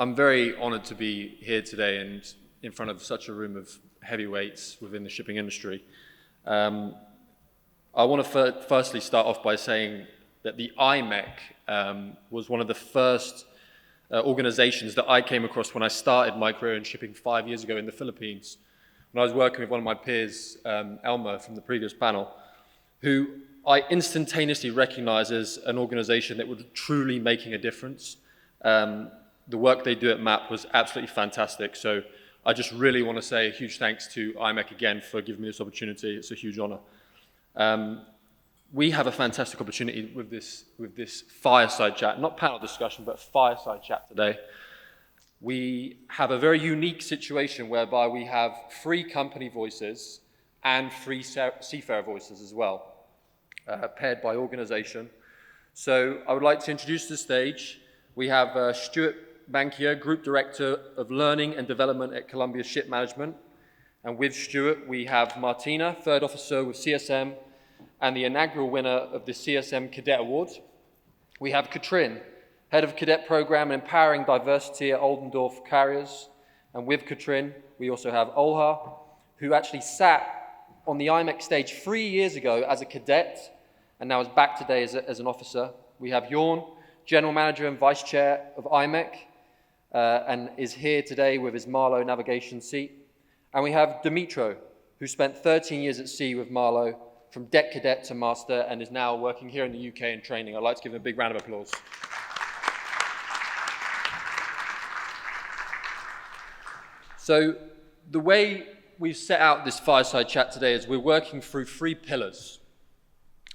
I'm very honored to be here today and in front of such a room of heavyweights within the shipping industry. I want to firstly start off by saying that the IMEC was one of the first organizations that I came across when I started my career in shipping 5 years ago in the Philippines, when I was working with one of my peers, Elmer, from the previous panel, who I instantaneously recognized as an organization that was truly making a difference. The work they do at MAP was absolutely fantastic. So I just really want to say a huge thanks to IMEC again for giving me this opportunity. It's a huge honor. We have a fantastic opportunity with this fireside chat, not panel discussion, but fireside chat today. We have a very unique situation whereby we have free company voices and free seafarer voices as well, paired by organization. So I would like to introduce to the stage, we have Stewart Bankier, Group Director of Learning and Development at Columbia Ship Management. And with Stewart, we have Martine, Third Officer with CSM, and the inaugural winner of the CSM Cadet Award. We have Katrin, Head of Cadet Program and Empowering Diversity at Oldendorff Carriers. And with Katrin, we also have Olha, who actually sat on the IMEC stage 3 years ago as a cadet, and now is back today as an officer. We have Jörn, General Manager and Vice Chair of IMEC, and is here today with his Marlow navigation seat. And we have Dymtro, who spent 13 years at sea with Marlow, from deck cadet to master, and is now working here in the UK in training. I'd like to give him a big round of applause. So the way we've set out this fireside chat today is we're working through 3 pillars.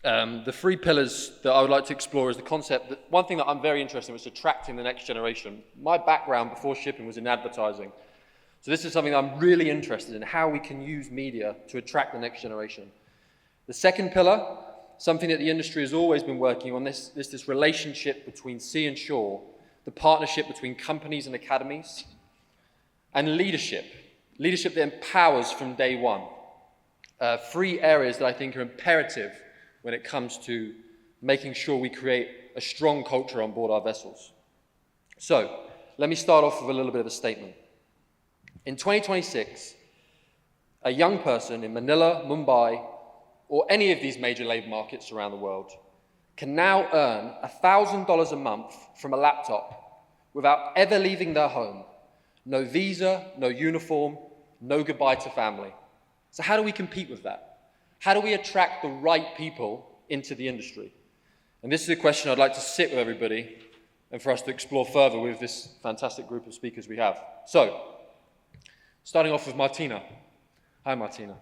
The 3 pillars that I would like to explore is the concept that one thing that I'm very interested in was attracting the next generation. My background before shipping was in advertising. So this is something that I'm really interested in, how we can use media to attract the next generation. The second pillar, something that the industry has always been working on, this relationship between sea and shore, the partnership between companies and academies, and leadership that empowers from day one. 3 areas that I think are imperative when it comes to making sure we create a strong culture on board our vessels. So, let me start off with a little bit of a statement. In 2026, a young person in Manila, Mumbai, or any of these major labor markets around the world can now earn $1,000 a month from a laptop without ever leaving their home. No visa, no uniform, no goodbye to family. So how do we compete with that? How do we attract the right people into the industry? And this is a question I'd like to sit with everybody and for us to explore further with this fantastic group of speakers we have. So, starting off with Martine. Hi, Martine.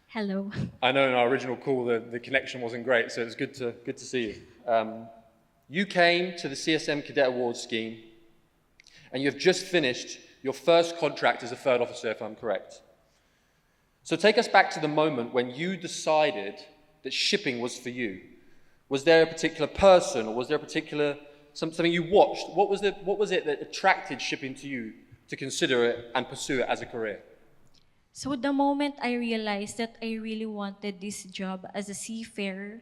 Hello. I know in our original call the connection wasn't great, so it's good to see you. You came to the CSM Cadet Awards scheme, and you've just finished your first contract as a third officer, if I'm correct. So take us back to the moment when you decided that shipping was for you. Was there a particular person, or was there a particular something you watched? What was it that attracted shipping to you to consider it and pursue it as a career? So the moment I realized that I really wanted this job as a seafarer,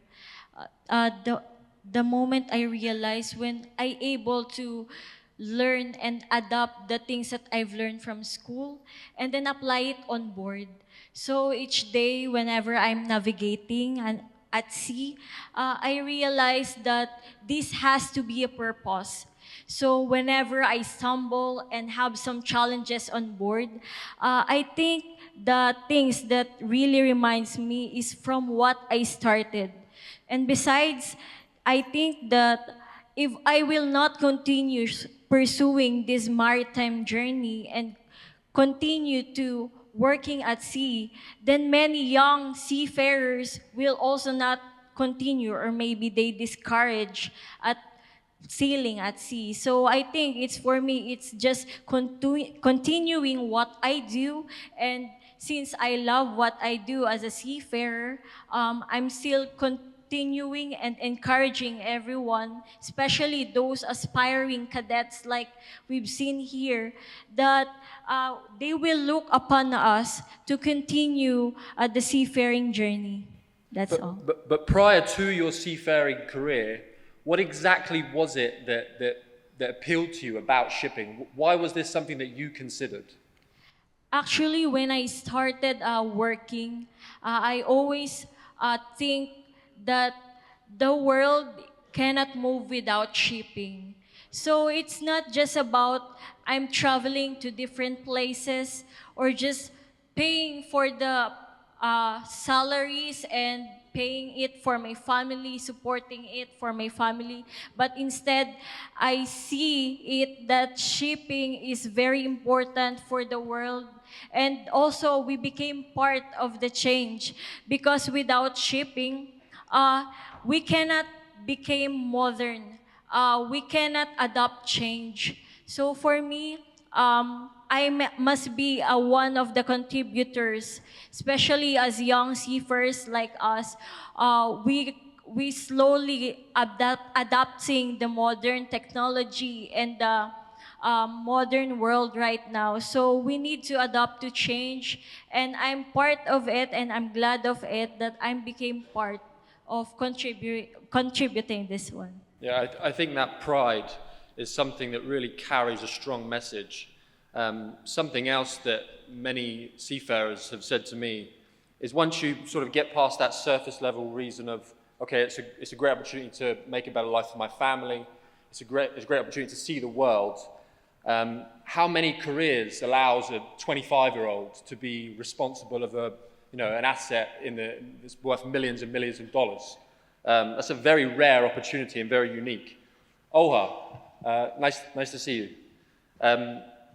the moment I realized when I able to learn and adapt the things that I've learned from school and then apply it on board. So each day, whenever I'm navigating and at sea, I realize that this has to be a purpose. So whenever I stumble and have some challenges on board, I think the things that really reminds me is from what I started. And besides, I think that if I will not continue pursuing this maritime journey and continue to working at sea, then many young seafarers will also not continue, or maybe they discourage at sailing at sea. So I think for me, it's just continuing what I do, and since I love what I do as a seafarer, I'm still continuing and encouraging everyone, especially those aspiring cadets like we've seen here, that they will look upon us to continue the seafaring journey. That's all. But prior to your seafaring career, what exactly was it that appealed to you about shipping? Why was this something that you considered? Actually, when I started working, I always think that the world cannot move without shipping. So it's not just about I'm traveling to different places or just paying for the salaries and paying it for my family, supporting it for my family. But instead, I see it that shipping is very important for the world. And also, we became part of the change because without shipping, we cannot become modern. We cannot adopt change. So for me, must be one of the contributors, especially as young seafarers like us. We slowly adapting the modern technology and the modern world right now. So we need to adapt to change, and I'm part of it, and I'm glad of it that I became part of contributing this one. Yeah, I think that pride is something that really carries a strong message. Something else that many seafarers have said to me is once you sort of get past that surface level reason of, okay, it's a great opportunity to make a better life for my family, it's a great opportunity to see the world. How many careers allows a 25-year-old to be responsible of an asset that's worth millions and millions of dollars? That's a very rare opportunity and very unique. Olha, nice to see you.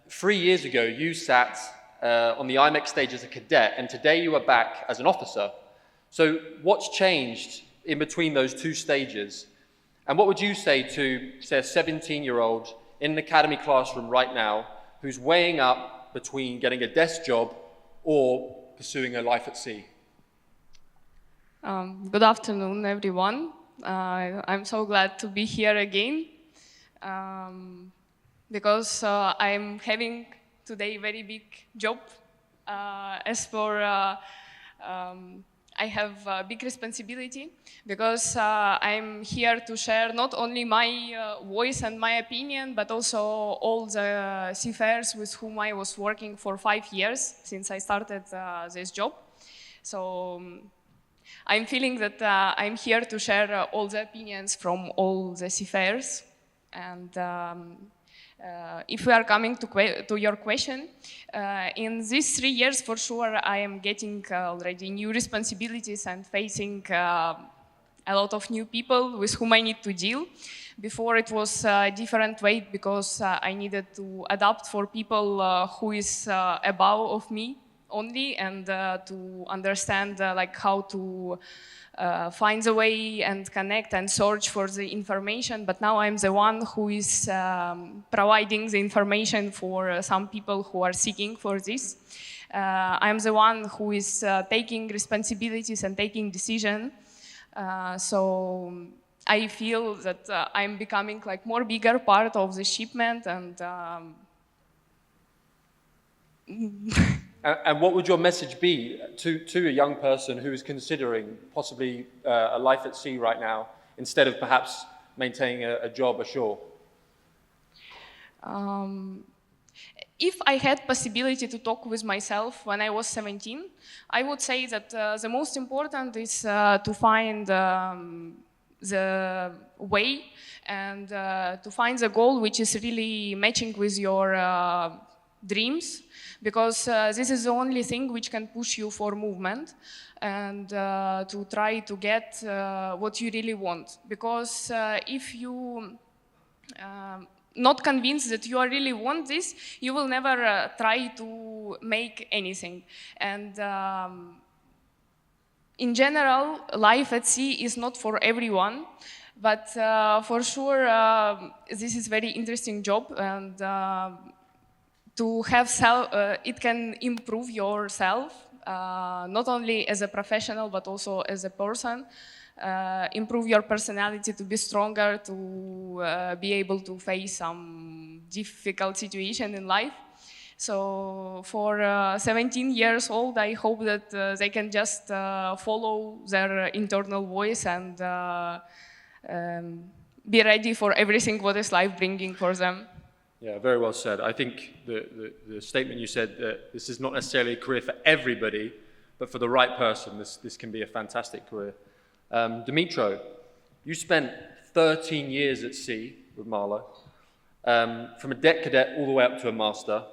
3 years ago, you sat on the IMEC stage as a cadet, and today you are back as an officer. So what's changed in between those two stages? And what would you say to, say, a 17-year-old in an academy classroom right now who's weighing up between getting a desk job or pursuing a life at sea? Good afternoon, everyone. I'm so glad to be here again because I'm having today a very big job. I have a big responsibility because I'm here to share not only my voice and my opinion, but also all the seafarers with whom I was working for 5 years since I started this job. So I'm feeling that I'm here to share all the opinions from all the seafarers. And if we are coming to your question, in these 3 years, for sure, I am getting already new responsibilities and facing a lot of new people with whom I need to deal. Before it was a different way because I needed to adapt for people who is above of me only and to understand like how to find the way and connect and search for the information. But now I'm the one who is providing the information for some people who are seeking for this. I'm the one who is taking responsibilities and taking decisions. So I feel that I'm becoming like more bigger part of the shipment and And what would your message be to a young person who is considering possibly a life at sea right now, instead of perhaps maintaining a job ashore? If I had possibility to talk with myself when I was 17, I would say that the most important is to find the way and to find the goal which is really matching with your dreams, because this is the only thing which can push you for movement and to try to get what you really want. Because if you not convinced that you really want this, you will never try to make anything. And in general, life at sea is not for everyone, but for sure this is very interesting job, and to have it can improve yourself, not only as a professional, but also as a person, improve your personality to be stronger, to be able to face some difficult situation in life. So for 17 years old, I hope that they can just follow their internal voice and be ready for everything what is life bringing for them. Yeah, very well said. I think the statement you said that this is not necessarily a career for everybody, but for the right person, this can be a fantastic career. Dymtro, you spent 13 years at sea with Marlow, from a deck cadet all the way up to a master.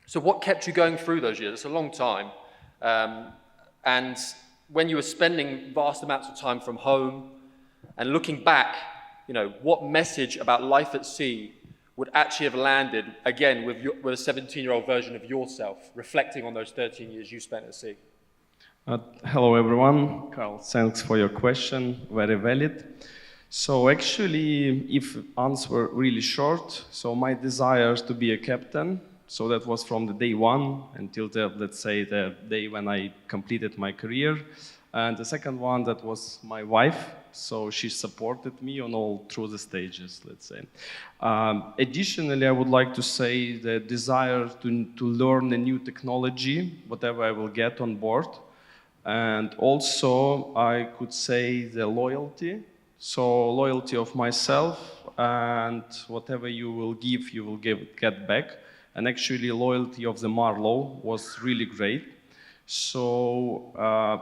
So what kept you going through those years? It's a long time. And when you were spending vast amounts of time from home and looking back, what message about life at sea would actually have landed, again, with a 17-year-old version of yourself, reflecting on those 13 years you spent at sea? Hello, everyone. Carl, thanks for your question. Very valid. So actually, if answer really short, so my desire to be a captain, so that was from the day one until let's say the day when I completed my career. And the second one, that was my wife. So she supported me on all through the stages, let's say. Additionally, I would like to say the desire to learn a new technology, whatever I will get on board. And also, I could say the loyalty. So loyalty of myself, and whatever you will give, you will get back. And actually, loyalty of the Marlow was really great. So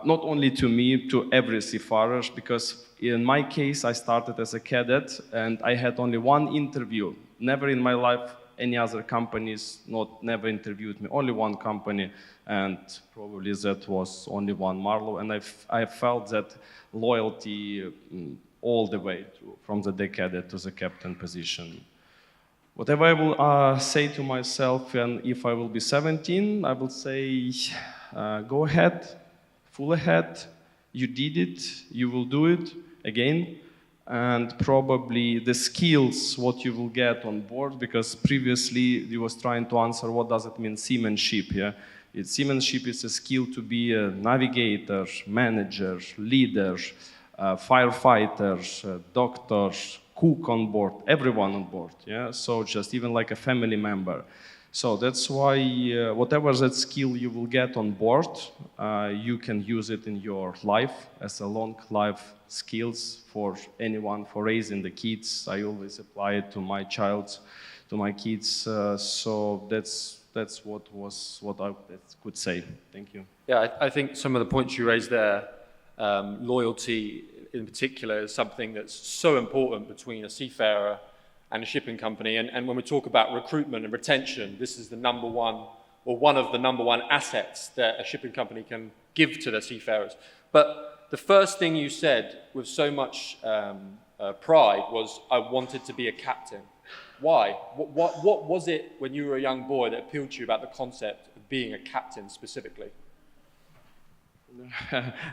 not only to me, to every seafarers, because in my case, I started as a cadet, and I had only one interview. Never in my life any other companies never interviewed me. Only one company, and probably that was only one Marlow. And I felt that loyalty all the way through, from the deck cadet to the captain position. Whatever I will say to myself, and if I will be 17, I will say, go ahead, full ahead, you did it, you will do it again, and probably the skills what you will get on board, because previously you was trying to answer what does it mean seamanship, yeah? Seamanship is a skill to be a navigator, manager, leader, firefighters, doctors, cook on board, everyone on board, yeah? So just even like a family member. So that's why whatever that skill you will get on board, you can use it in your life as a long life skills for anyone, for raising the kids. I always apply it to my child, to my kids. So that's what I could say. Thank you. Yeah, I think some of the points you raised there, loyalty in particular, is something that's so important between a seafarer and a shipping company. And when we talk about recruitment and retention, this is the number one, or one of the number one assets that a shipping company can give to their seafarers. But the first thing you said with so much pride was, I wanted to be a captain. Why? What was it when you were a young boy that appealed to you about the concept of being a captain specifically?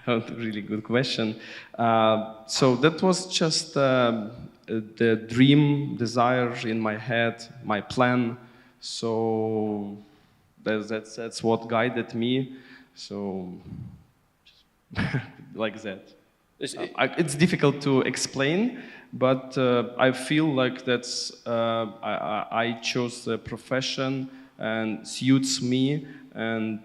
Really good question. So that was just the dream, desire in my head, my plan. So that's what guided me. So like that. It's difficult to explain, but I feel like that's I chose the profession and suits me. And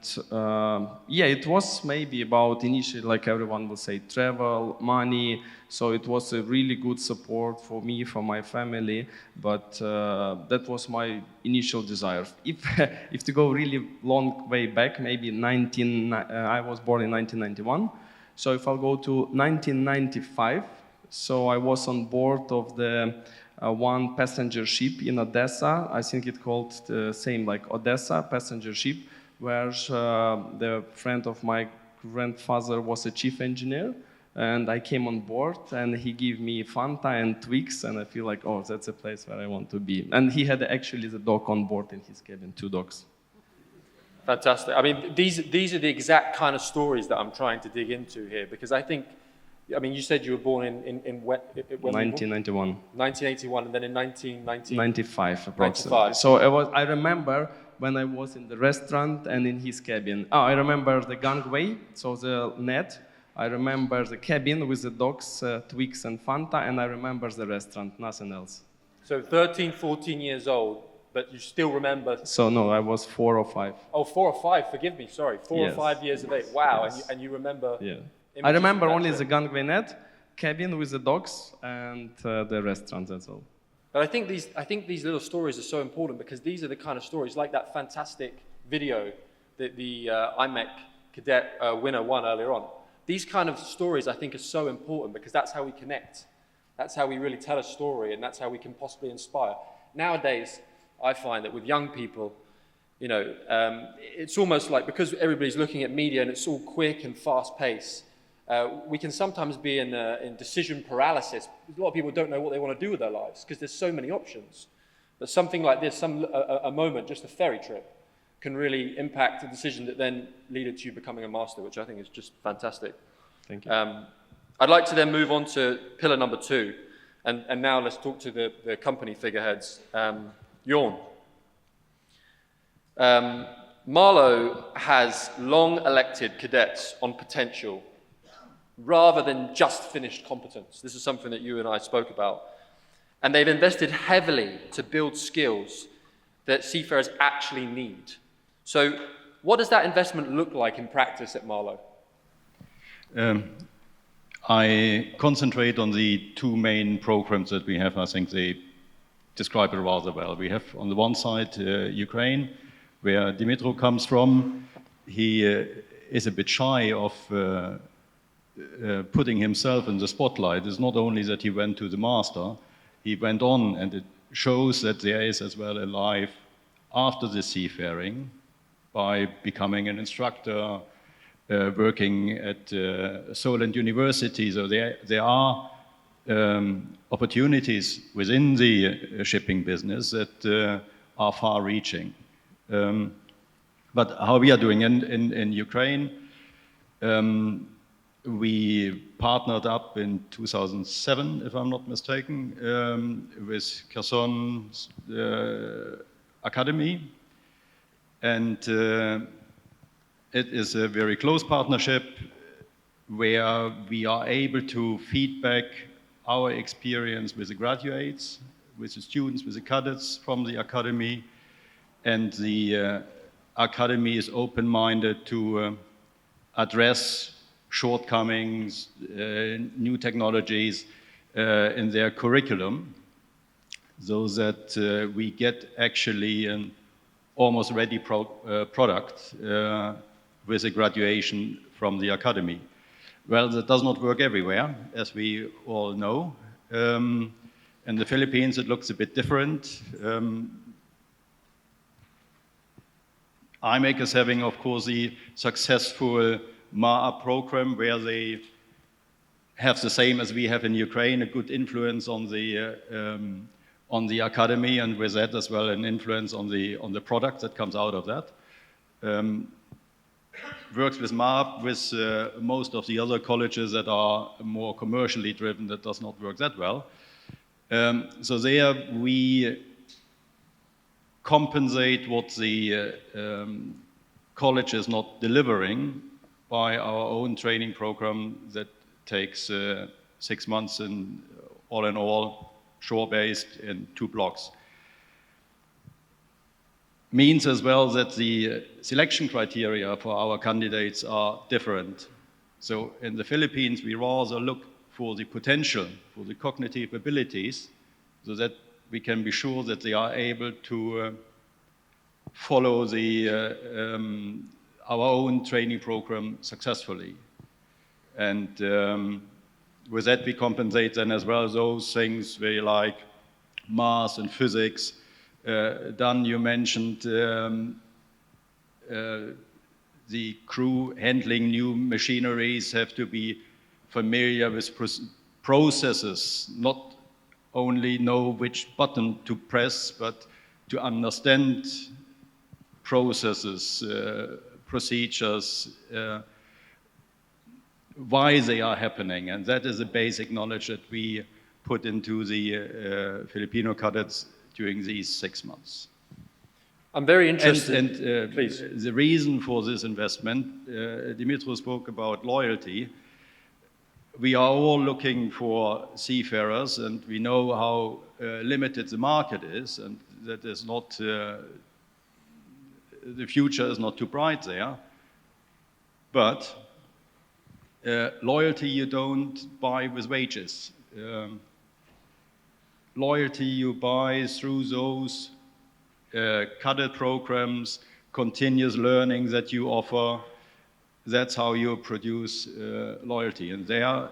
yeah, it was maybe about initially, like everyone will say, travel, money. So it was a really good support for me, for my family. But that was my initial desire. If to go really long way back, maybe I was born in 1991. So if I'll go to 1995, so I was on board of the one passenger ship in Odessa. I think it called the same like Odessa passenger ship, where the friend of my grandfather was a chief engineer, and I came on board, and he gave me Fanta and Twix, and I feel like, oh, that's a place where I want to be. And he had actually the dog on board in his cabin, 2 dogs. Fantastic. I mean, these are the exact kind of stories that I'm trying to dig into here, because I think, I mean, you said you were born in when 1991. 1981, and then in 1990... 95, approximately. 95. So I remember when I was in the restaurant and in his cabin. Oh, I remember the gangway, so the net. I remember the cabin with the dogs, Twix and Fanta, and I remember the restaurant, nothing else. So 13, 14 years old, but you still remember... So no, I was 4 or 5. Oh, 4 or 5, forgive me, sorry. 4 yes. or 5 years of age. Wow, yes. and you remember... Yeah. I remember only the gangway net, cabin with the dogs and the restaurant as well. But I think these little stories are so important because these are the kind of stories, like that fantastic video that the IMEC Cadet winner won earlier on. These kind of stories I think are so important because that's how we connect. That's how we really tell a story, and that's how we can possibly inspire. Nowadays, I find that with young people, you know, it's almost like because everybody's looking at media and it's all quick and fast-paced, we can sometimes be in decision paralysis. A lot of people don't know what they want to do with their lives because there's so many options. But something like this, a moment, just a ferry trip, can really impact a decision that then leaded to you becoming a master, which I think is just fantastic. Thank you. I'd like to then move on to pillar number 2, and now let's talk to the company figureheads. Jörn. Marlow has long elected cadets on potential rather than just finished competence. This is something that you and I spoke about. And they've invested heavily to build skills that seafarers actually need. So what does that investment look like in practice at Marlow? I concentrate on the 2 main programs that we have. I think they describe it rather well. We have on the one side Ukraine, where Dymtro comes from. He is a bit shy of putting himself in the spotlight. It's not only that he went to the master, he went on, and it shows that there is as well a life after the seafaring by becoming an instructor, working at Solent University. So there are opportunities within the shipping business that are far-reaching. But how we are doing in Ukraine, we partnered up in 2007, if I'm not mistaken, with Kherson's academy. And it is a very close partnership where we are able to feedback our experience with the graduates, with the students, with the cadets from the academy. And the academy is open-minded to address shortcomings, new technologies in their curriculum, so that we get actually an almost ready product with a graduation from the academy. Well, that does not work everywhere, as we all know. In the Philippines, it looks a bit different. IMEC is having, of course, the successful MAA program where they have the same as we have in Ukraine, a good influence on the academy, and with that as well an influence on the product that comes out of that. Works with MAA, with most of the other colleges that are more commercially driven, that does not work that well. So there we compensate what the college is not delivering by our own training program that takes 6 months in all, shore-based in 2 blocks. Means as well that the selection criteria for our candidates are different. So in the Philippines, we rather look for the potential, for the cognitive abilities, so that we can be sure that they are able to follow our own training program successfully. And with that, we compensate then as well those things very like math and physics. Dan, you mentioned the crew handling new machineries have to be familiar with processes, not only know which button to press, but to understand processes, procedures, why they are happening. And that is a basic knowledge that we put into the Filipino cadets during these 6 months. I'm very interested. And please. The reason for this investment, Dymtro spoke about loyalty. We are all looking for seafarers, and we know how limited the market is, and that is not, the future is not too bright there. But Loyalty you don't buy with wages. Loyalty you buy through those cadet programs, continuous learning that you offer. That's how you produce loyalty, and there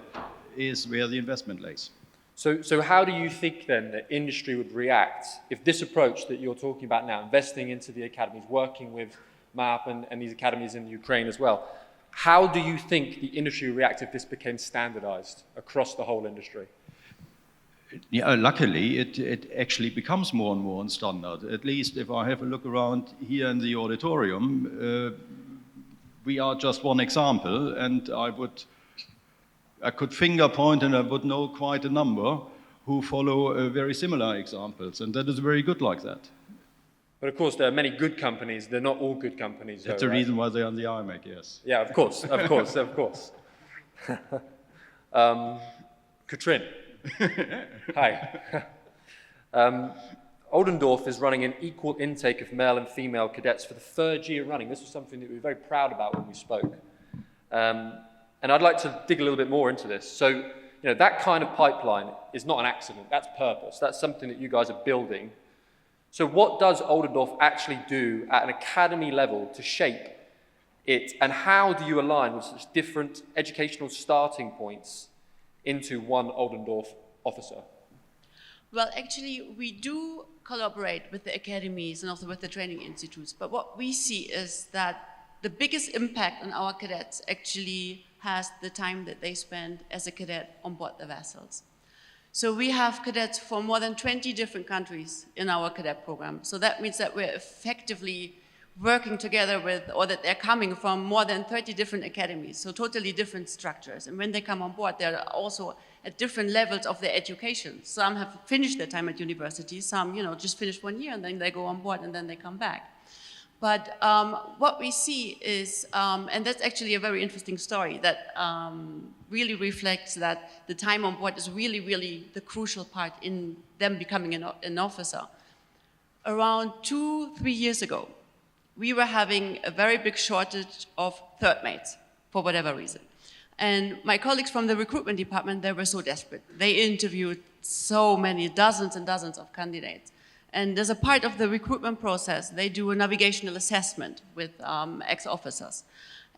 is where the investment lays. So how do you think then that industry would react if this approach that you're talking about now, investing into the academies, working with MAP and these academies in Ukraine as well, how do you think the industry would react if this became standardized across the whole industry? Yeah, luckily, it actually becomes more and more standard. At least if I have a look around here in the auditorium, we are just one example, and I could finger point and I would know quite a number who follow very similar examples, and that is very good like that. But of course, there are many good companies. They're not all good companies. That's the reason why they're on the IMEC, yes. Yeah, of course. Katrin. Hi. Oldendorff is running an equal intake of male and female cadets for the 3rd year running. This was something that we were very proud about when we spoke. And I'd like to dig a little bit more into this. So, that kind of pipeline is not an accident. That's purpose. That's something that you guys are building. So what does Oldendorff actually do at an academy level to shape it? And how do you align with such different educational starting points into one Oldendorff officer? Well, actually, we do collaborate with the academies and also with the training institutes. But what we see is that the biggest impact on our cadets actually has the time that they spend as a cadet on board the vessels. So we have cadets from more than 20 different countries in our cadet program. So that means that we're effectively working together with, or that they're coming from more than 30 different academies, so totally different structures. And when they come on board, they're also at different levels of their education. Some have finished their time at university, some, just finished 1 year and then they go on board and then they come back. But what we see is, and that's actually a very interesting story that really reflects that the time on board is really, really the crucial part in them becoming an officer. Around 2-3 years ago, we were having a very big shortage of third mates for whatever reason. And my colleagues from the recruitment department, they were so desperate. They interviewed so many, dozens and dozens of candidates. And as a part of the recruitment process, they do a navigational assessment with ex-officers.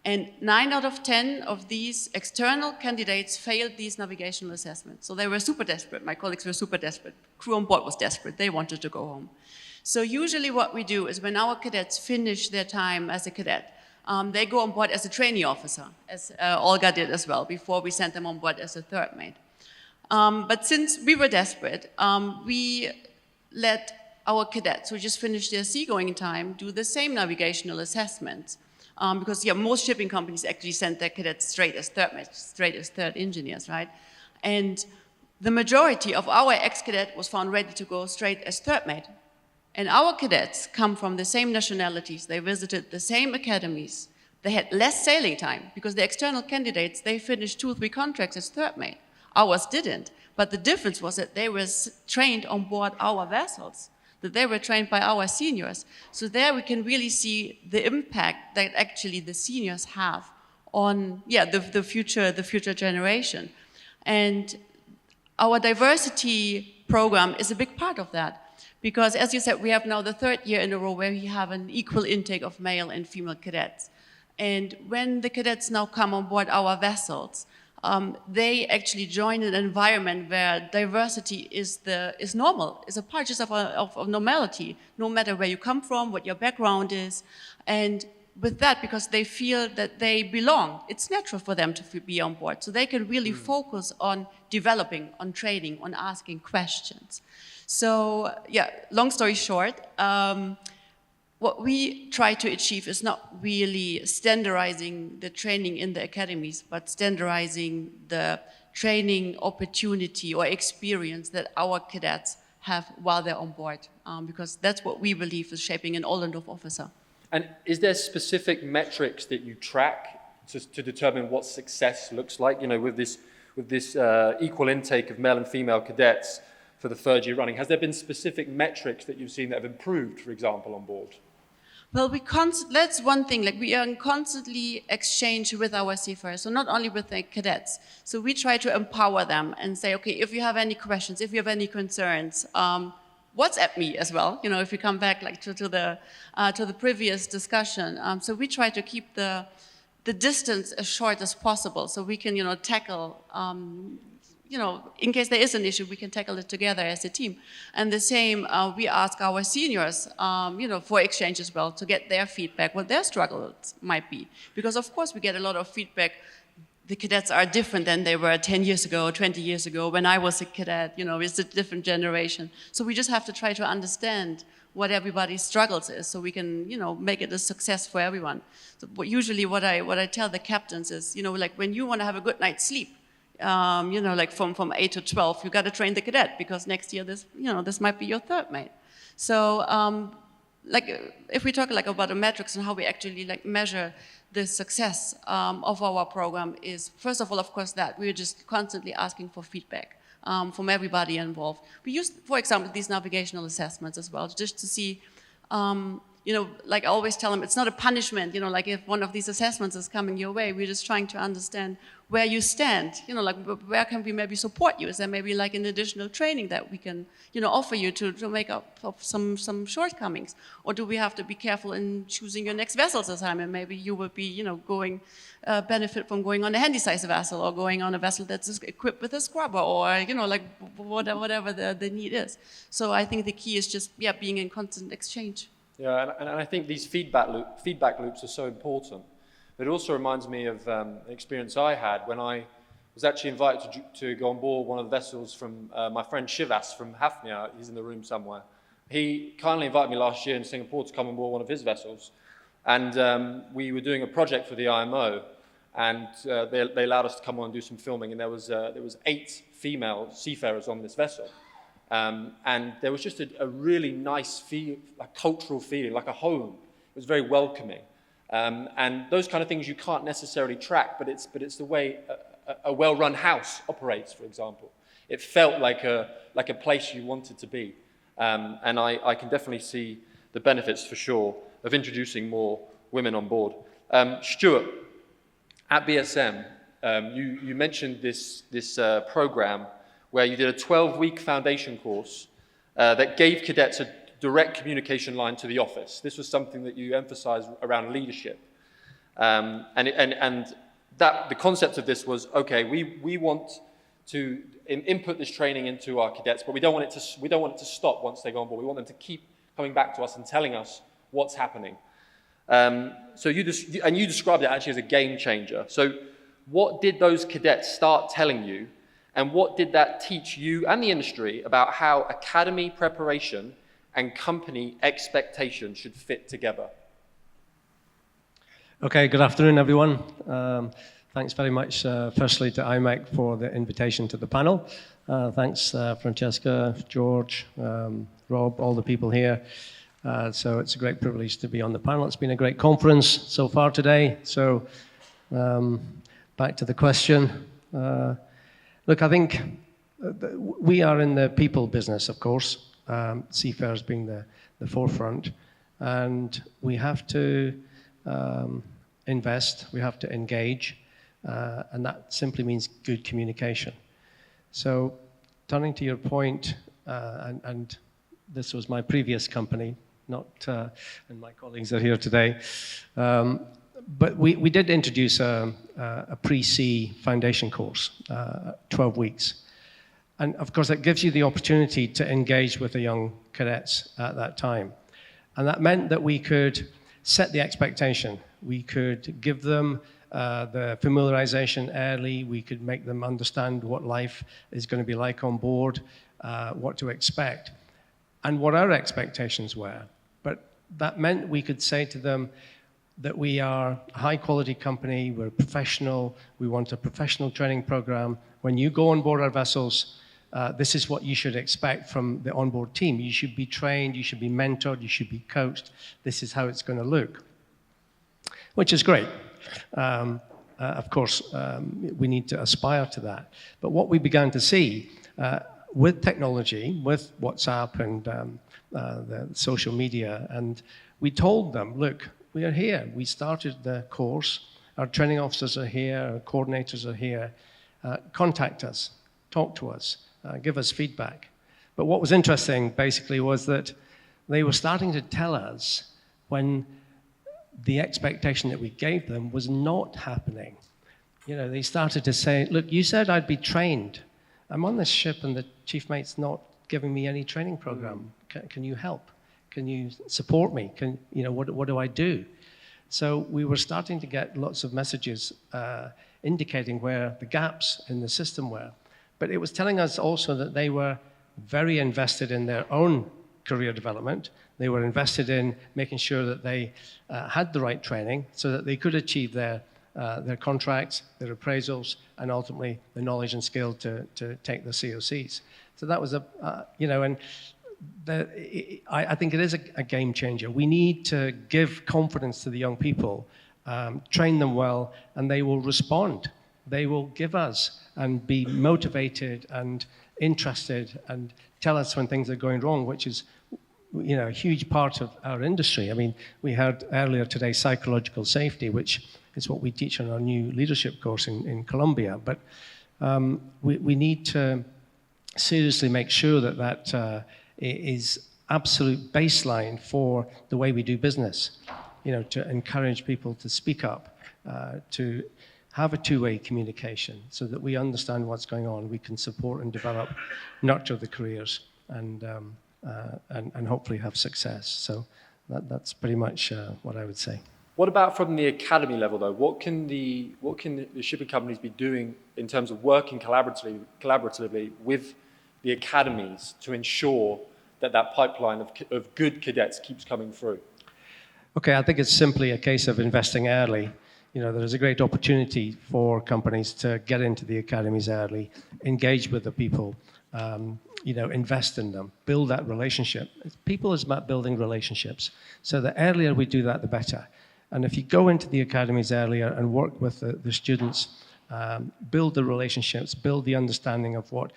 And 9 out of 10 of these external candidates failed these navigational assessments. So they were super desperate. My colleagues were super desperate. Crew on board was desperate. They wanted to go home. So usually what we do is when our cadets finish their time as a cadet, they go on board as a trainee officer, as Olga did as well, before we sent them on board as a third mate. But since we were desperate, we let our cadets who just finished their seagoing time do the same navigational assessments. Because most shipping companies actually send their cadets straight as third mates, straight as third engineers, right? And the majority of our ex-cadet was found ready to go straight as third mate. And our cadets come from the same nationalities, they visited the same academies, they had less sailing time because the external candidates, they finished 2 or 3 contracts as third mate. Ours didn't, but the difference was that they were trained on board our vessels, that they were trained by our seniors. So there we can really see the impact that actually the seniors have on the future generation. And our diversity program is a big part of that. Because as you said, we have now the 3rd year in a row where we have an equal intake of male and female cadets. And when the cadets now come on board our vessels, they actually join an environment where diversity is normal, is a part just of normality, no matter where you come from, what your background is. And with that, because they feel that they belong, it's natural for them to be on board. So they can really focus on developing, on training, on asking questions. So, long story short, what we try to achieve is not really standardizing the training in the academies, but standardizing the training opportunity or experience that our cadets have while they're on board, because that's what we believe is shaping an Oldendorff officer. And is there specific metrics that you track to determine what success looks like? With this equal intake of male and female cadets for the 3rd year running, has there been specific metrics that you've seen that have improved, for example, on board? Well, that's one thing, like we are in constantly exchange with our seafarers, so not only with the cadets. So we try to empower them and say, okay, if you have any questions, if you have any concerns, WhatsApp me as well, you know, if you come back like to the previous discussion. So we try to keep the distance as short as possible so we can, you know, tackle, you know, in case there is an issue, we can tackle it together as a team. And the same, we ask our seniors, you know, for exchange as well, to get their feedback, what their struggles might be. Because of course we get a lot of feedback. The cadets are different than they were 10 years ago, 20 years ago, when I was a cadet, you know, it's a different generation. So we just have to try to understand what everybody's struggles is so we can, you know, make it a success for everyone. So usually what I tell the captains is, you know, like when you want to have a good night's sleep, you know, like from 8 to 12, you got to train the cadet because next year this, you know, this might be your third mate. So like if we talk like about the metrics and how we actually like measure the success of our program is, first of all, of course, that we're just constantly asking for feedback from everybody involved. We use, for example, these navigational assessments as well, just to see, you know, like I always tell them, it's not a punishment, you know, like if one of these assessments is coming your way, we're just trying to understand where you stand, you know, like where can we maybe support you? Is there maybe like an additional training that we can, you know, offer you to make up for some shortcomings? Or do we have to be careful in choosing your next vessel's assignment? Maybe you will be, you know, going, benefit from going on a handy-sized vessel or going on a vessel that's equipped with a scrubber or, you know, like whatever the need is. So I think the key is just, yeah, being in constant exchange. Yeah, and I think these feedback loops are so important. It also reminds me of an experience I had when I was actually invited to go on board one of the vessels from my friend Shivas from Hafnia. He's in the room somewhere. He kindly invited me last year in Singapore to come on board one of his vessels. And we were doing a project for the IMO, and they allowed us to come on and do some filming, and there was 8 female seafarers on this vessel. And there was just a really nice feel, a cultural feeling, like a home. It was very welcoming. And those kind of things you can't necessarily track, but it's the way a well-run house operates, for example. It felt like a place you wanted to be. And I can definitely see the benefits, for sure, of introducing more women on board. Stewart, at BSM, you mentioned this program where you did a 12-week foundation course that gave cadets a direct communication line to the office. This was something that you emphasized around leadership. And the concept of this was, okay, we want to input this training into our cadets, but we don't want it to stop once they go on board. We want them to keep coming back to us and telling us what's happening. So you described it actually as a game changer. So what did those cadets start telling you, and what did that teach you and the industry about how academy preparation and company expectation should fit together? Okay, good afternoon, everyone. Thanks very much, firstly, to IMEC for the invitation to the panel. Thanks, Francesca, George, Rob, all the people here. So it's a great privilege to be on the panel. It's been a great conference so far today. So back to the question. Look, I think we are in the people business, of course, seafarers being the forefront, and we have to invest, we have to engage, and that simply means good communication. So turning to your point, and this was my previous company, not, and my colleagues are here today, but we did introduce a pre-sea foundation course, 12 weeks. And of course, that gives you the opportunity to engage with the young cadets at that time. And that meant that we could set the expectation. We could give them the familiarization early. We could make them understand what life is going to be like on board, what to expect, and what our expectations were. But that meant we could say to them that we are a high-quality company, we're professional, we want a professional training program. When you go on board our vessels, this is what you should expect from the onboard team. You should be trained, you should be mentored, you should be coached. This is how it's going to look, which is great. Of course, we need to aspire to that. But what we began to see with technology, with WhatsApp and the social media, and we told them, look, we are here. We started the course. Our training officers are here. Our coordinators are here. Contact us. Talk to us. Give us feedback. But what was interesting, basically, was that they were starting to tell us when the expectation that we gave them was not happening. You know, they started to say, look, you said I'd be trained. I'm on this ship and the chief mate's not giving me any training program. Can you help? Can you support me? What do I do? So we were starting to get lots of messages indicating where the gaps in the system were. But it was telling us also that they were very invested in their own career development. They were invested in making sure that they had the right training so that they could achieve their contracts, their appraisals, and ultimately the knowledge and skill to take the COCs. So that was I think it is a game changer. We need to give confidence to the young people, train them well, and they will respond. They will give us and be motivated and interested and tell us when things are going wrong, which is a huge part of our industry. I mean, we heard earlier today psychological safety, which is what we teach on our new leadership course in Colombia. But we need to seriously make sure that is absolute baseline for the way we do business, to encourage people to speak up, to have a two-way communication so that we understand what's going on, we can support and develop, nurture the careers, and hopefully have success. So that's pretty much what I would say. What about from the academy level, though? What can the shipping companies be doing in terms of working collaboratively with the academies to ensure that pipeline of good cadets keeps coming through? Okay, I think it's simply a case of investing early. There's a great opportunity for companies to get into the academies early, engage with the people, invest in them, build that relationship. People is about building relationships. So the earlier we do that, the better. And if you go into the academies earlier and work with the students, build the relationships, build the understanding of what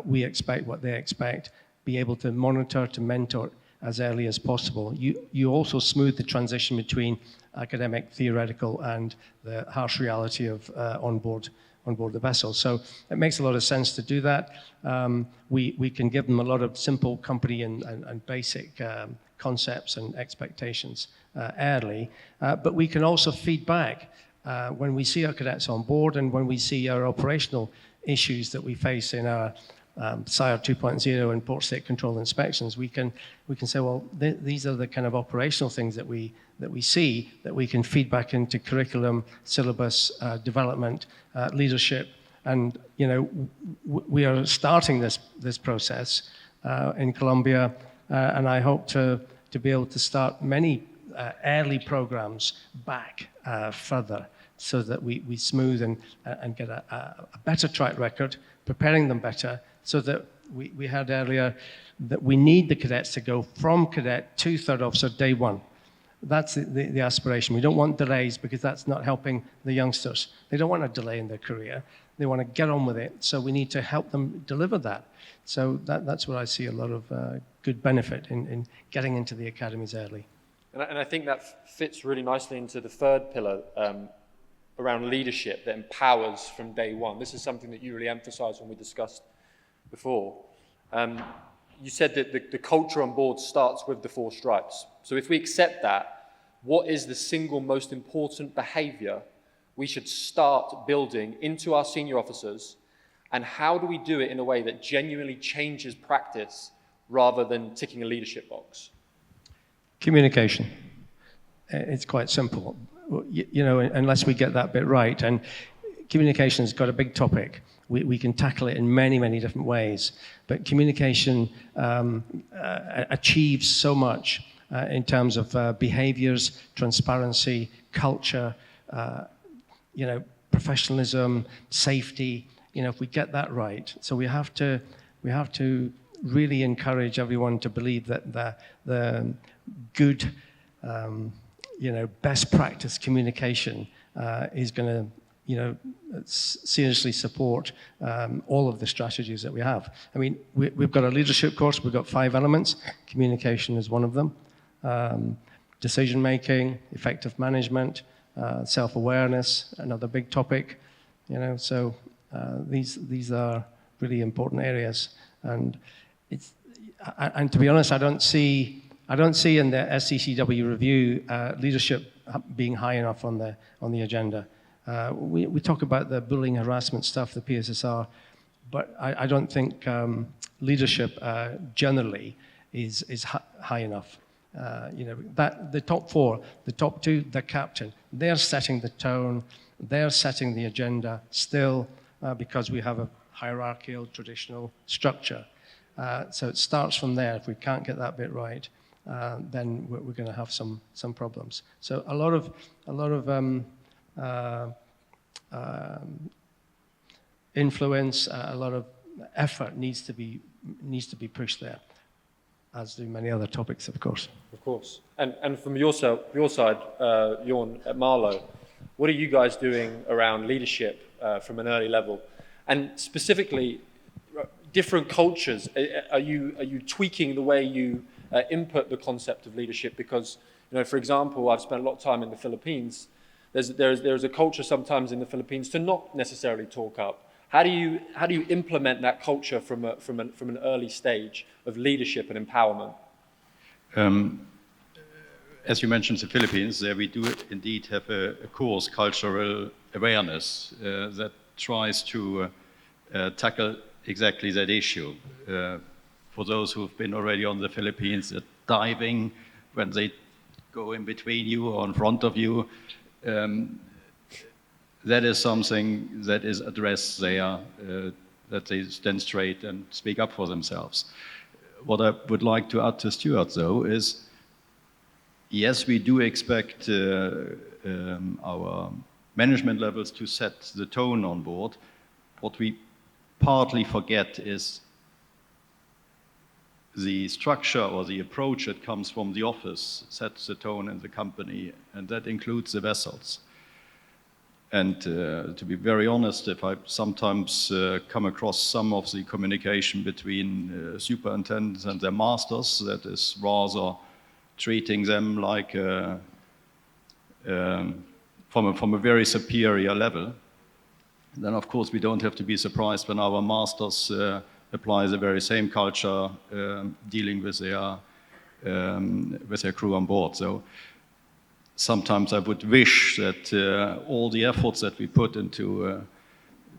we expect, what they expect, be able to monitor, to mentor as early as possible. You also smooth the transition between academic, theoretical, and the harsh reality of on board the vessel. So it makes a lot of sense to do that. We can give them a lot of simple company and basic concepts and expectations early, but we can also feed back when we see our cadets on board and when we see our operational issues that we face in our SIRE 2.0 and port state control inspections. We can say, well, these are the kind of operational things that we see that we can feed back into curriculum, syllabus, development, leadership, and we are starting this process in Colombia, and I hope to be able to start many early programs back further, so that we smooth and get a better track record, preparing them better, so that we had earlier that we need the cadets to go from cadet to third officer day one. That's the aspiration. We don't want delays because that's not helping the youngsters. They don't want a delay in their career. They want to get on with it. So we need to help them deliver that. So that's where I see a lot of good benefit in getting into the academies early. And I think that fits really nicely into the third pillar around leadership that empowers from day one. This is something that you really emphasized when we discussed before. You said that the culture on board starts with the 4 stripes. So if we accept that, what is the single most important behavior we should start building into our senior officers, and how do we do it in a way that genuinely changes practice rather than ticking a leadership box? Communication. It's quite simple. Unless we get that bit right, and communication's got a big topic. We can tackle it in many, many different ways, but communication achieves so much in terms of behaviors, transparency, culture, professionalism, safety. If we get that right, so we have to really encourage everyone to believe that the good, best practice communication is going to seriously support all of the strategies that we have. I mean, we've got a leadership course. We've got 5 elements. Communication is one of them. Decision making, effective management, self-awareness, another big topic. So these are really important areas. And to be honest, I don't see in the SCCW review leadership being high enough on the agenda. We talk about the bullying, harassment stuff, the PSSR, but I don't think leadership generally is high enough. That the top 4, the top 2, the captain, they're setting the tone, they're setting the agenda still because we have a hierarchical traditional structure. So it starts from there. If we can't get that bit right, then we're going to have some problems. So a lot of influence, a lot of effort needs to be pushed there, as do many other topics, of course. Of course. And from your side, Jörn, at Marlow, what are you guys doing around leadership from an early level? And specifically, different cultures, are you tweaking the way you input the concept of leadership? Because, for example, I've spent a lot of time in the Philippines. There's a culture sometimes in the Philippines to not necessarily talk up. How do you implement that culture from an early stage of leadership and empowerment? As you mentioned, the Philippines, there we do indeed have a course, cultural awareness, that tries to tackle exactly that issue. For those who've been already on the Philippines, diving when they go in between you or in front of you, that is something that is addressed there, that they stand straight and speak up for themselves. What I would like to add to Stewart, though, is yes, we do expect our management levels to set the tone on board. What we partly forget is the structure or the approach that comes from the office sets the tone in the company, and that includes the vessels. And to be very honest, if I sometimes come across some of the communication between superintendents and their masters, that is rather treating them like from a very superior level, then of course we don't have to be surprised when our masters apply the very same culture dealing with their crew on board. So sometimes I would wish that all the efforts that we put into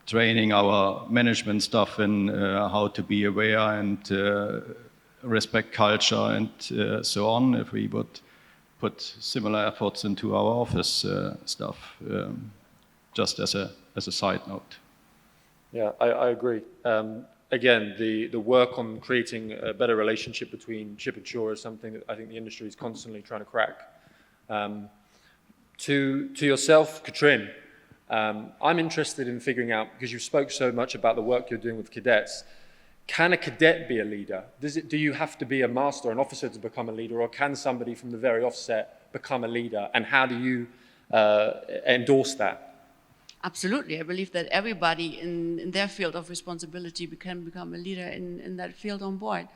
training our management staff in how to be aware and respect culture and so on, if we would put similar efforts into our office staff, just as a side note. Yeah, I agree. Again, the work on creating a better relationship between ship and shore is something that I think the industry is constantly trying to crack. To yourself, Katrin, I'm interested in figuring out, because you spoke so much about the work you're doing with cadets, can a cadet be a leader? Do you have to be a master, an officer to become a leader, or can somebody from the very offset become a leader? And how do you endorse that? Absolutely. I believe that everybody in their field of responsibility can become a leader in that field on board.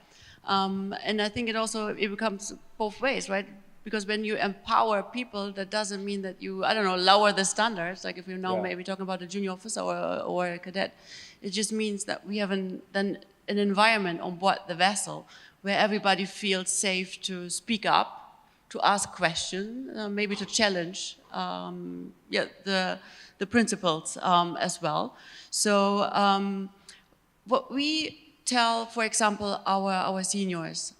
And I think it becomes both ways, right? Because when you empower people, that doesn't mean that you, lower the standards. Like if you're now maybe talking about a junior officer or a cadet, it just means that we have an environment on board the vessel where everybody feels safe to speak up, to ask questions, maybe to challenge the principles as well. So what we tell, for example, our seniors,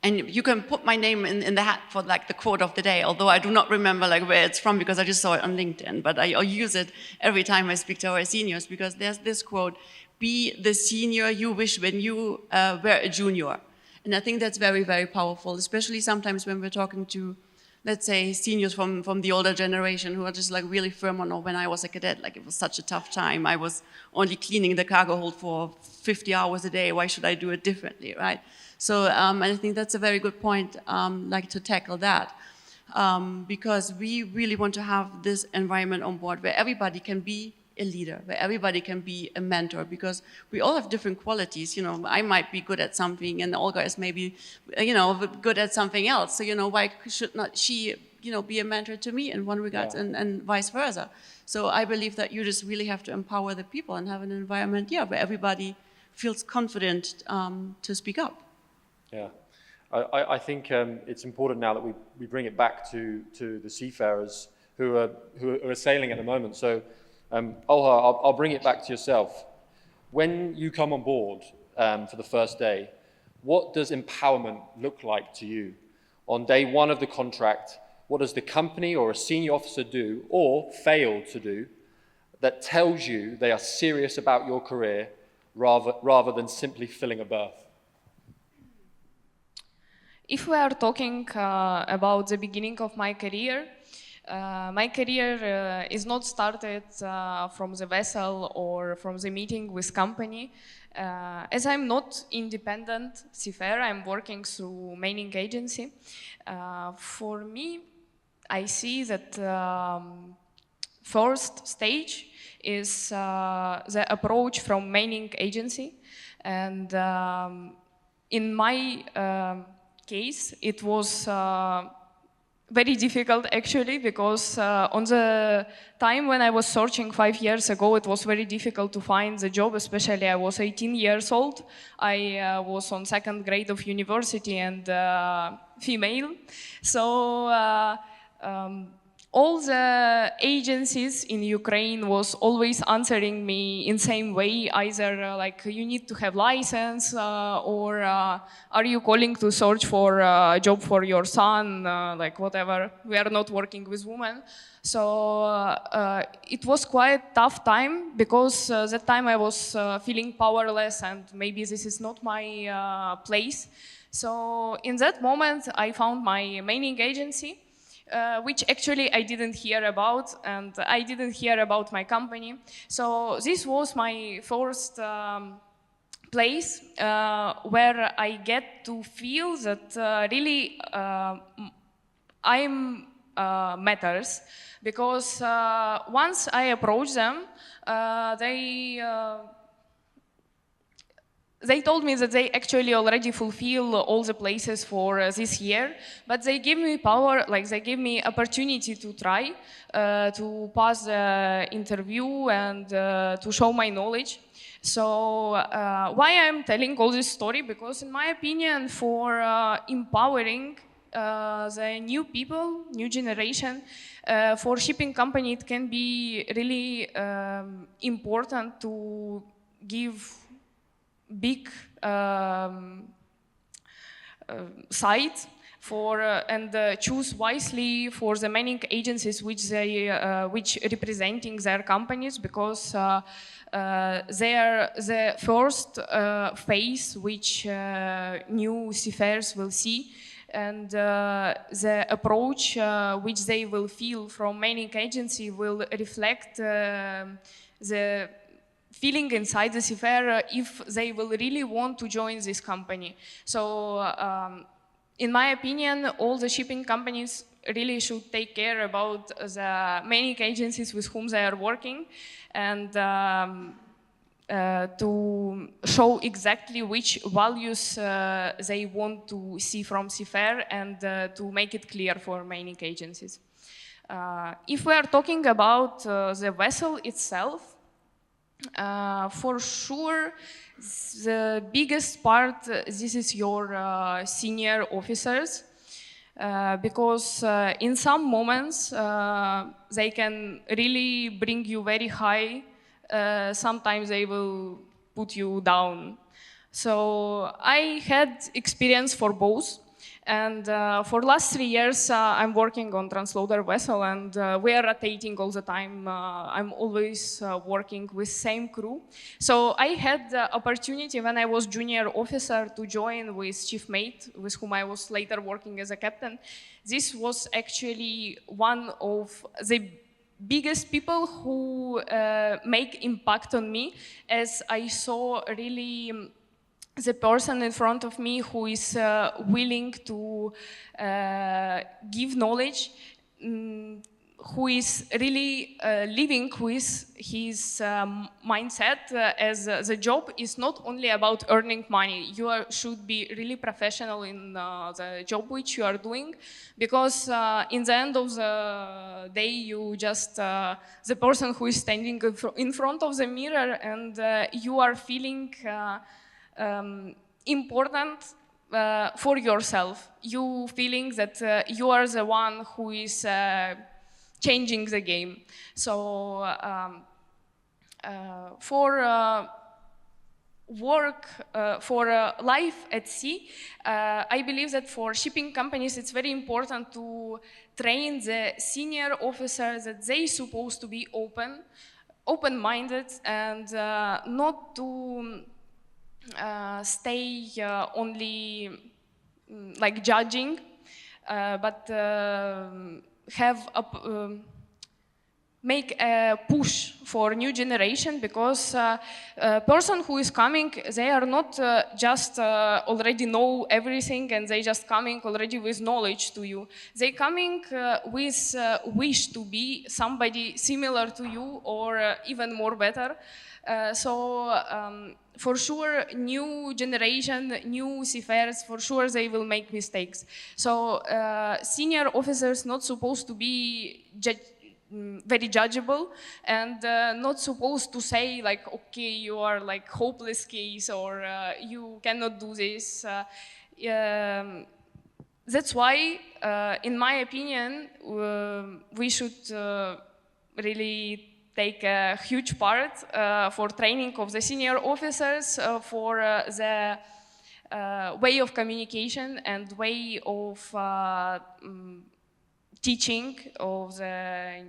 and you can put my name in the hat for like the quote of the day, although I do not remember like where it's from because I just saw it on LinkedIn, but I use it every time I speak to our seniors because there's this quote, be the senior you wish when you were a junior. And I think that's very, very powerful, especially sometimes when we're talking to, let's say, seniors from the older generation who are just like really firm on, when I was a cadet, like it was such a tough time. I was only cleaning the cargo hold for 50 hours a day. Why should I do it differently, right? So I think that's a very good point, like to tackle that. because we really want to have this environment on board where everybody can be a leader, where everybody can be a mentor, because we all have different qualities. You know, I might be good at something and Olga is maybe, you know, good at something else. So, you know, why should not she, you know, be a mentor to me in one regard, and vice versa. So I believe that you just really have to empower the people and have an environment, where everybody feels confident to speak up. Yeah, I think it's important now that we bring it back to the seafarers who are sailing at the moment. So, Olha, I'll bring it back to yourself. When you come on board for the first day, what does empowerment look like to you? On day one of the contract, what does the company or a senior officer do or fail to do that tells you they are serious about your career rather than simply filling a berth? If we are talking about the beginning of my career is not started from the vessel or from the meeting with company. As I'm not independent seafarer, I'm working through maining agency. For me, I see that first stage is the approach from maining agency, and in my case, it was very difficult actually, because on the time when I was searching 5 years ago, it was very difficult to find the job, especially I was 18 years old. I was on 2nd grade of university and female. So all the agencies in Ukraine was always answering me in same way, either like you need to have license or are you calling to search for a job for your son, like whatever. We are not working with women. So it was quite tough time, because that time I was feeling powerless and maybe this is not my place. So in that moment I found my maining agency, which actually I didn't hear about, and I didn't hear about my company. So this was my first place where I get to feel that really I'm matters, because once I approach them, they told me that they actually already fulfill all the places for this year, but they give me power, like they give me opportunity to try to pass the interview and to show my knowledge. So why I'm telling all this story? Because in my opinion, for empowering the new people, new generation, for shipping company, it can be really important to give big site for and choose wisely for the maining agencies which representing their companies, because they are the first phase which new seafarers will see, and the approach which they will feel from maining agency will reflect the feeling inside the seafarer if they will really want to join this company. So in my opinion, all the shipping companies really should take care about the maining agencies with whom they are working, and to show exactly which values they want to see from seafarer, and to make it clear for maining agencies. If we are talking about the vessel itself, for sure, the biggest part, this is your senior officers, because in some moments they can really bring you very high, sometimes they will put you down. So I had experience for both. And for last 3 years, I'm working on transloader vessel, and we are rotating all the time. I'm always working with same crew. So I had the opportunity when I was junior officer to join with chief mate, with whom I was later working as a captain. This was actually one of the biggest people who make impact on me, as I saw really the person in front of me who is willing to give knowledge, who is really living with his mindset as the job is not only about earning money. You should be really professional in the job which you are doing, because in the end of the day, you just the person who is standing in front of the mirror, and you are feeling important for yourself. You feeling that you are the one who is changing the game. So for work, for life at sea, I believe that for shipping companies it's very important to train the senior officers that they supposed to be open-minded, and not to stay only like judging, but have make a push for new generation, because person who is coming, they are not just already know everything and they just coming already with knowledge to you. They coming with wish to be somebody similar to you, or even more better. For sure, new generation, new seafarers, for sure they will make mistakes. So senior officers not supposed to be very judgeable, and not supposed to say like, okay, you are like hopeless case, or you cannot do this. That's why, in my opinion, we should really take a huge part for training of the senior officers, for the way of communication and way of teaching of the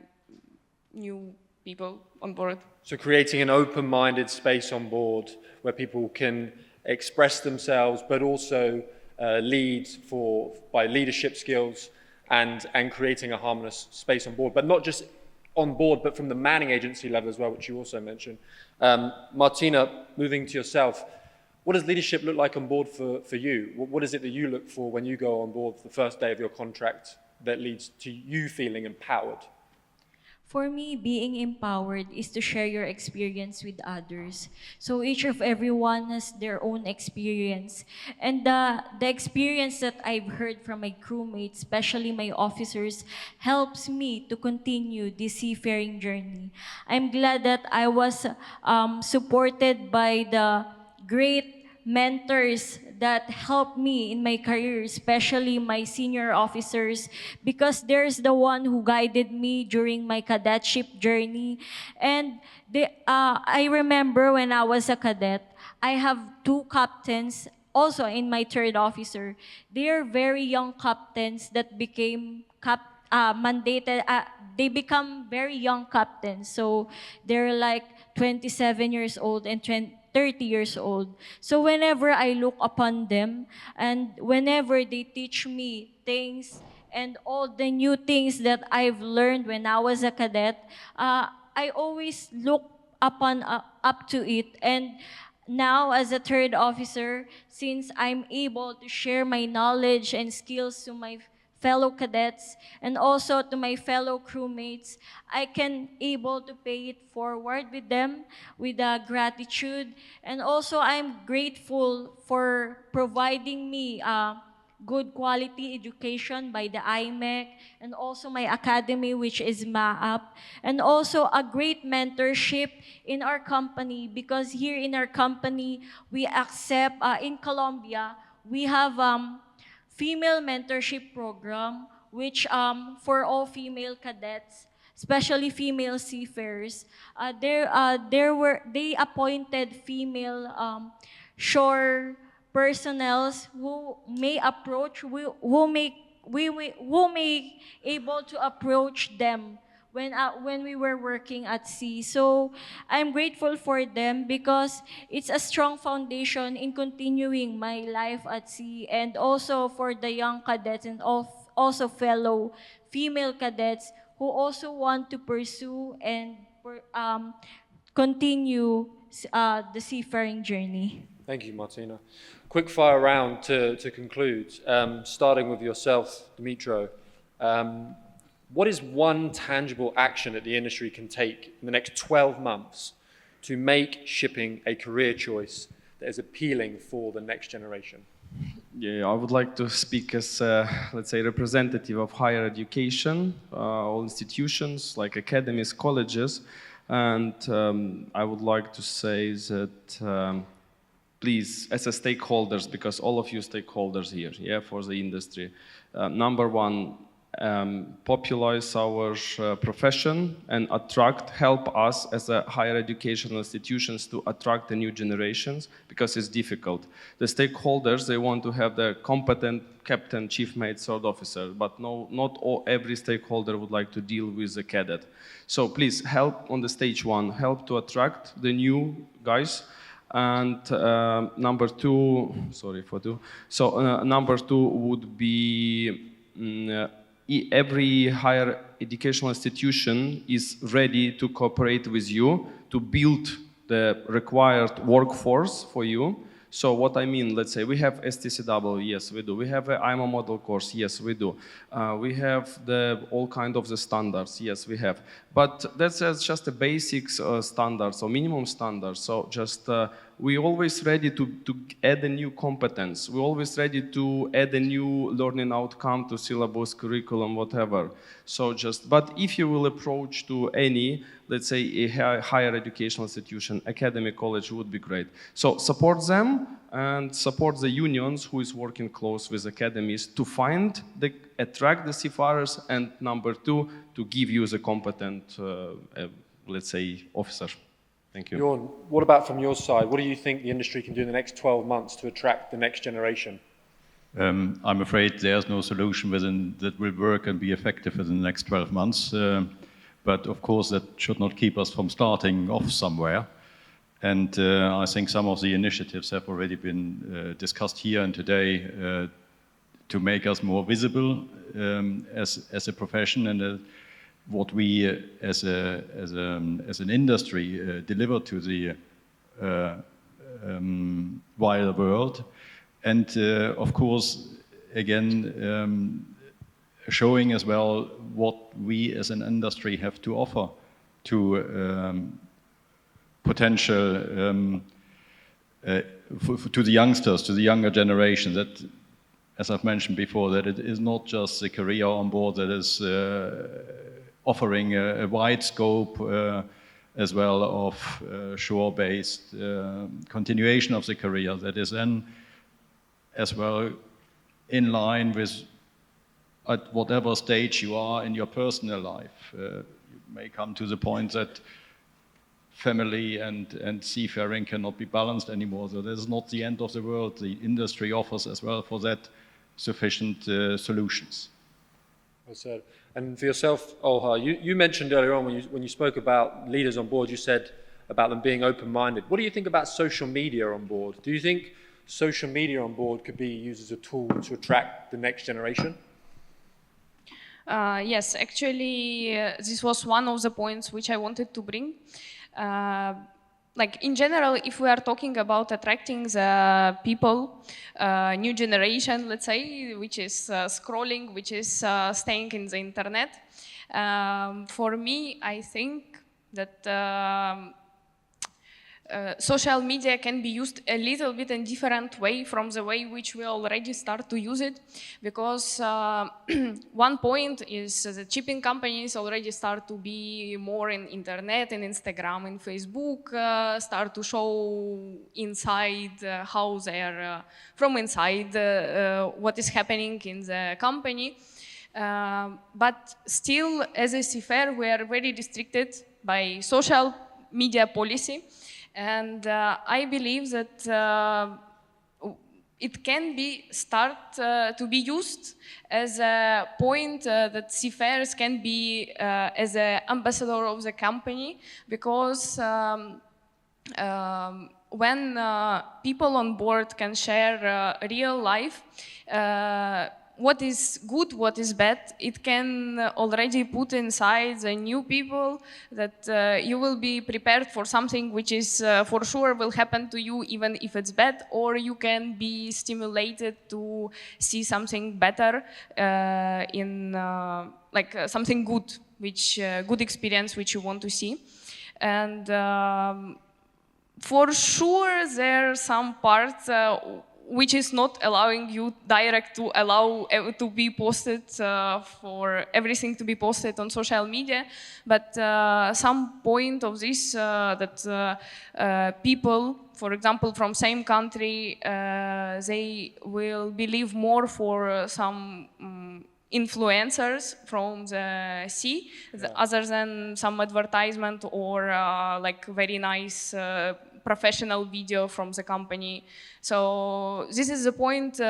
new people on board. So creating an open-minded space on board where people can express themselves, but also lead by leadership skills, and creating a harmonious space on board, but not just on board, but from the manning agency level as well, which you also mentioned. Martina, moving to yourself, what does leadership look like on board for you? What is it that you look for when you go on board for the first day of your contract that leads to you feeling empowered? For me, being empowered is to share your experience with others. So each of everyone has their own experience. And the experience that I've heard from my crewmates, especially my officers, helps me to continue this seafaring journey. I'm glad that I was supported by the great mentors that helped me in my career, especially my senior officers, because there's the one who guided me during my cadetship journey. And I remember when I was a cadet, I have two captains also in my third officer. They are very young captains that became mandated. They become very young captains. So they're like 27 years old and 30 years old. So whenever I look upon them, and whenever they teach me things and all the new things that I've learned when I was a cadet, I always look up to it. And now as a third officer, since I'm able to share my knowledge and skills to my fellow cadets and also to my fellow crewmates, I can able to pay it forward with them with gratitude. And also I'm grateful for providing me good quality education by the IMEC, and also my academy, which is MAAP, and also a great mentorship in our company, because here in our company, we accept, in Colombia, we have female mentorship program, which for all female cadets, especially female seafarers, they appointed female shore personnels who may approach, who may able to approach them when we were working at sea. So I'm grateful for them, because it's a strong foundation in continuing my life at sea, and also for the young cadets and also fellow female cadets who also want to pursue and continue the seafaring journey. Thank you, Martina. Quick fire round to conclude, starting with yourself, Dymtro. What is one tangible action that the industry can take in the next 12 months to make shipping a career choice that is appealing for the next generation? Yeah, I would like to speak as, let's say, representative of higher education, all institutions like academies, colleges, and I would like to say that please, as a stakeholders, because all of you stakeholders here, yeah, for the industry, number one, popularize our profession and help us as a higher educational institutions to attract the new generations, because it's difficult. The stakeholders, they want to have the competent captain, chief mate, third officer, but not every stakeholder would like to deal with the cadet. So please help on the stage one, help to attract the new guys. And number two, sorry for two. So number two would be every higher educational institution is ready to cooperate with you to build the required workforce for you. So what I mean, let's say we have STCW, yes we do. We have an IMO model course, yes we do. We have all kind of the standards, yes we have. But that's just the basics standards or minimum standards. So just we're always ready to add a new competence. We're always ready to add a new learning outcome to syllabus, curriculum, whatever. So but if you will approach to any, let's say a higher educational institution, academic college would be great. So support them and support the unions who is working close with academies to attract the seafarers, and number two, to give you the competent, let's say, officer. Thank you. Jörn, what about from your side? What do you think the industry can do in the next 12 months to attract the next generation? I'm afraid there's no solution that will work and be effective within the next 12 months. But of course, that should not keep us from starting off somewhere. And I think some of the initiatives have already been discussed here and today to make us more visible as a profession, and what we as an industry deliver to the wider world. And of course, again, showing as well what we as an industry have to offer to potential to the youngsters, to the younger generation, that, as I've mentioned before, that it is not just the career on board that is offering a wide scope as well of shore-based continuation of the career, that is then as well in line with at whatever stage you are in your personal life. You may come to the point that family and seafaring cannot be balanced anymore. So this is not the end of the world. The industry offers as well for that sufficient solutions. Well said. And for yourself, Olha, you mentioned earlier on when you spoke about leaders on board, you said about them being open-minded. What do you think about social media on board? Do you think social media on board could be used as a tool to attract the next generation? Yes, actually, this was one of the points which I wanted to bring. Like in general, if we are talking about attracting the people, new generation, let's say, which is scrolling, which is staying in the internet, for me, I think that social media can be used a little bit in different way from the way which we already start to use it, because one point is the shipping companies already start to be more in internet and Instagram and Facebook, start to show inside how they're from inside what is happening in the company. But still, as a seafarer, we are very restricted by social media policy. And I believe that it can be to be used as a point that seafarers can be as an ambassador of the company, because when people on board can share real life, what is good, what is bad, it can already put inside the new people that you will be prepared for something which is for sure will happen to you even if it's bad, or you can be stimulated to see something better in something good, which good experience which you want to see. And for sure there are some parts which is not allowing you direct to allow to be posted for everything to be posted on social media, but some point of this that people, for example, from same country, they will believe more for some influencers from the sea, other than some advertisement or like very nice professional video from the company. So this is the point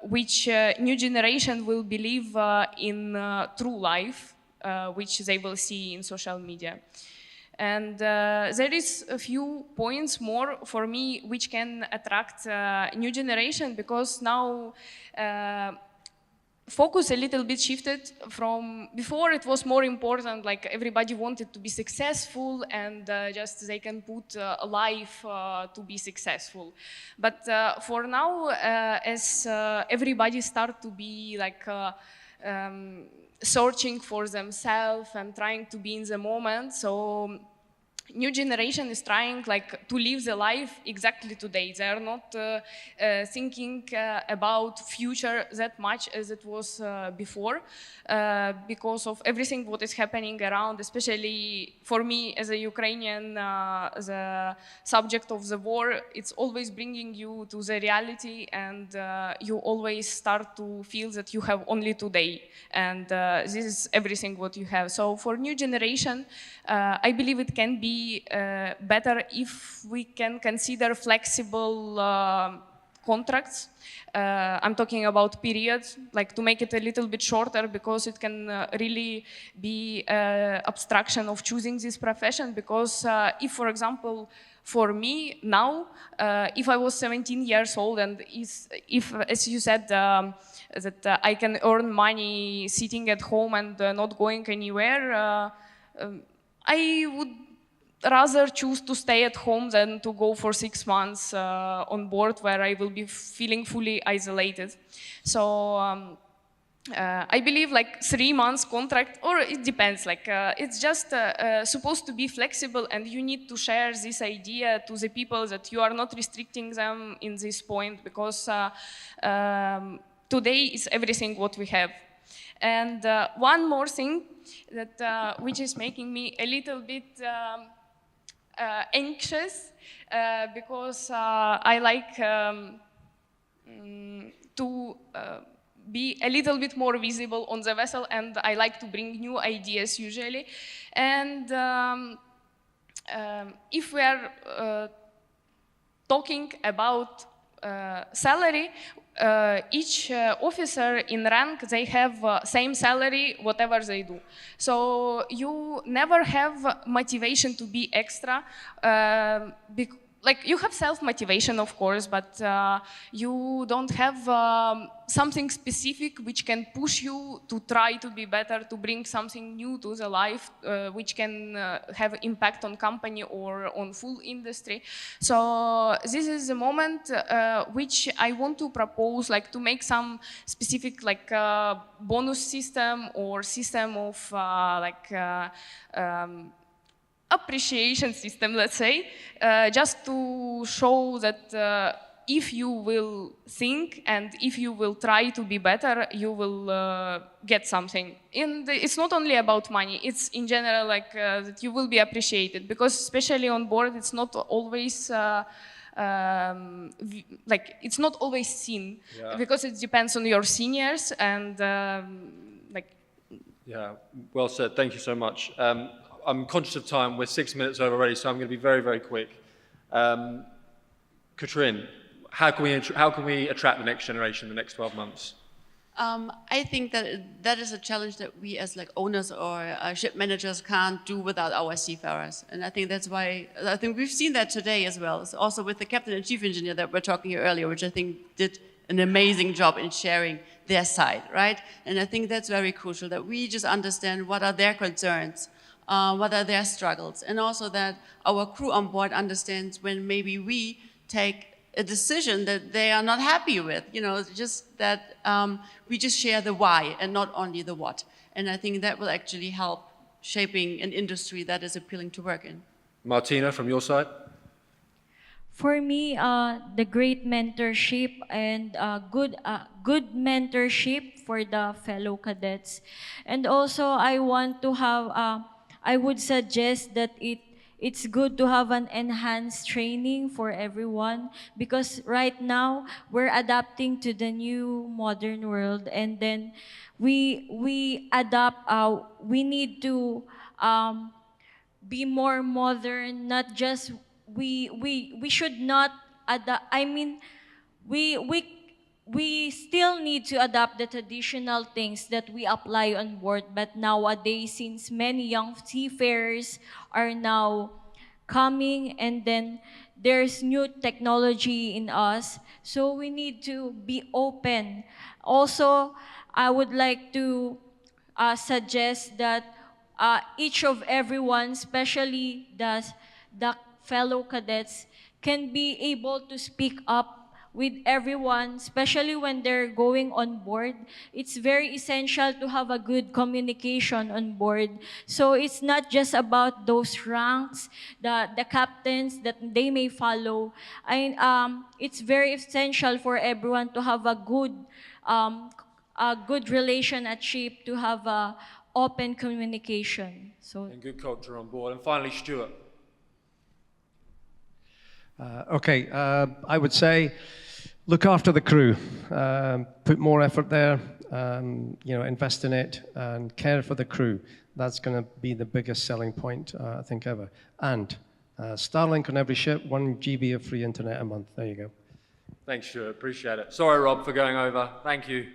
which new generation will believe in true life, which they will see in social media. And there is a few points more for me which can attract new generation, because now focus a little bit shifted from before. It was more important, like everybody wanted to be successful and just they can put a life to be successful. But for now, as everybody start to be like searching for themselves and trying to be in the moment, so new generation is trying like to live the life exactly today. They are not thinking about future that much as it was before, because of everything what is happening around, especially for me as a Ukrainian, the subject of the war, it's always bringing you to the reality, and you always start to feel that you have only today, and this is everything what you have. So for new generation, I believe it can be better if we can consider flexible contracts. I'm talking about periods, like to make it a little bit shorter, because it can really be abstraction of choosing this profession. Because if, for example, for me now, if I was 17 years old and if as you said, that I can earn money sitting at home and not going anywhere, I would rather choose to stay at home than to go for 6 months on board, where I will be feeling fully isolated. So I believe like 3 months contract, or it depends, like it's just supposed to be flexible, and you need to share this idea to the people that you are not restricting them in this point, because today is everything what we have. And one more thing that which is making me a little bit anxious, because I like to be a little bit more visible on the vessel, and I like to bring new ideas usually. And if we are talking about salary, each officer in rank, they have same salary, whatever they do. So you never have motivation to be extra. Like you have self-motivation, of course, but you don't have something specific which can push you to try to be better, to bring something new to the life, which can have impact on company or on full industry. So this is the moment which I want to propose, like to make some specific like bonus system or system of appreciation system, let's say, just to show that if you will think and if you will try to be better, you will get something. And it's not only about money, it's in general like that you will be appreciated, because especially on board, it's not always like it's not always seen, because it depends on your seniors and like. Yeah, well said. Thank you so much. I'm conscious of time. We're 6 minutes over already, so I'm going to be very, very quick. Katrin, how can we attract the next generation in the next 12 months? I think that is a challenge that we as like owners or ship managers can't do without our seafarers. And I think that's why, I think we've seen that today as well. It's also with the captain and chief engineer that we're talking here earlier, which I think did an amazing job in sharing their side, right? And I think that's very crucial, that we just understand what are their concerns, what are their struggles, and also that our crew on board understands when maybe we take a decision that they are not happy with, just that we just share the why and not only the what. And I think that will actually help shaping an industry that is appealing to work in. Martina, from your side? For me, the great mentorship and good mentorship for the fellow cadets. And also, I want to have, I would suggest that it's good to have an enhanced training for everyone, because right now we're adapting to the new modern world, and then we adapt. We need to be more modern. Not just we should not adapt. I mean, we still need to adapt the traditional things that we apply on board, but nowadays, since many young seafarers are now coming, and then there's new technology in us, so we need to be open. Also, I would like to suggest that each of everyone, especially the fellow cadets, can be able to speak up with everyone, especially when they're going on board. It's very essential to have a good communication on board. So it's not just about those ranks, the captains that they may follow. It's very essential for everyone to have a good relation at ship, to have a open communication. So, And good culture on board. And finally, Stewart. Okay, I would say look after the crew, put more effort there, invest in it and care for the crew. That's going to be the biggest selling point, I think, ever. And Starlink on every ship, 1 GB of free internet a month. There you go. Thanks, Stewart. Appreciate it. Sorry, Rob, for going over. Thank you.